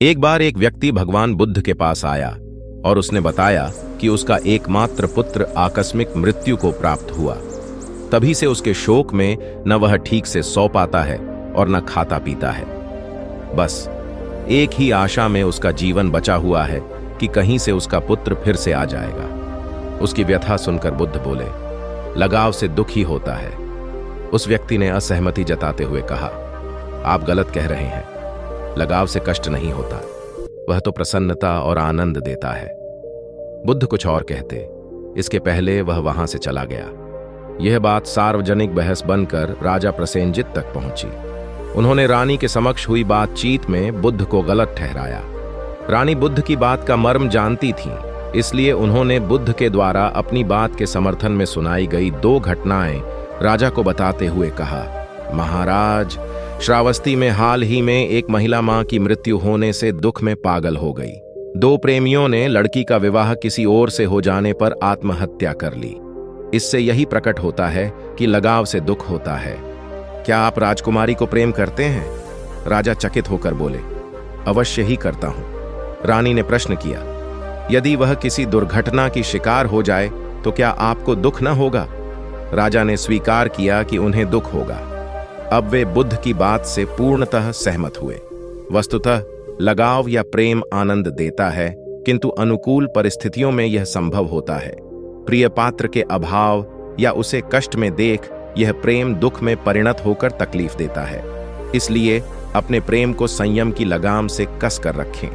एक बार एक व्यक्ति भगवान बुद्ध के पास आया और उसने बताया कि उसका एकमात्र पुत्र आकस्मिक मृत्यु को प्राप्त हुआ। तभी से उसके शोक में न वह ठीक से सो पाता है और न खाता पीता है। बस एक ही आशा में उसका जीवन बचा हुआ है कि कहीं से उसका पुत्र फिर से आ जाएगा। उसकी व्यथा सुनकर बुद्ध बोले, लगाव से दुख ही होता है। उस व्यक्ति ने असहमति जताते हुए कहा, आप गलत कह रहे हैं। लगाव से कष्ट नहीं होता, वह तो प्रसन्नता और आनंद देता है। बुद्ध कुछ और कहते, इसके पहले वह वहां से चला गया। यह बात सार्वजनिक बहस बनकर राजा प्रसेनजित तक पहुंची। उन्होंने रानी के समक्ष हुई बातचीत में बुद्ध को गलत ठहराया। रानी बुद्ध की बात का मर्म जानती थीं, इसलिए उन्होंने बुद्ध के द्वारा अपनी बात के समर्थन में सुनाई गई 2 घटनाएं राजा को बताते हुए कहा, महाराज, श्रावस्ती में हाल ही में एक महिला मां की मृत्यु होने से दुख में पागल हो गई। 2 प्रेमियों ने लड़की का विवाह किसी और से हो जाने पर आत्महत्या कर ली। इससे यही प्रकट होता है कि लगाव से दुख होता है। क्या आप राजकुमारी को प्रेम करते हैं? राजा चकित होकर बोले, अवश्य ही करता हूं। रानी ने प्रश्न किया, यदि वह किसी दुर्घटना की शिकार हो जाए तो क्या आपको दुख न होगा? राजा ने स्वीकार किया कि उन्हें दुख होगा। अब वे बुद्ध की बात से पूर्णतः सहमत हुए। वस्तुतः लगाव या प्रेम आनंद देता है, किंतु अनुकूल परिस्थितियों में यह संभव होता है। प्रिय पात्र के अभाव या उसे कष्ट में देख यह प्रेम दुख में परिणत होकर तकलीफ देता है। इसलिए अपने प्रेम को संयम की लगाम से कस कर रखें।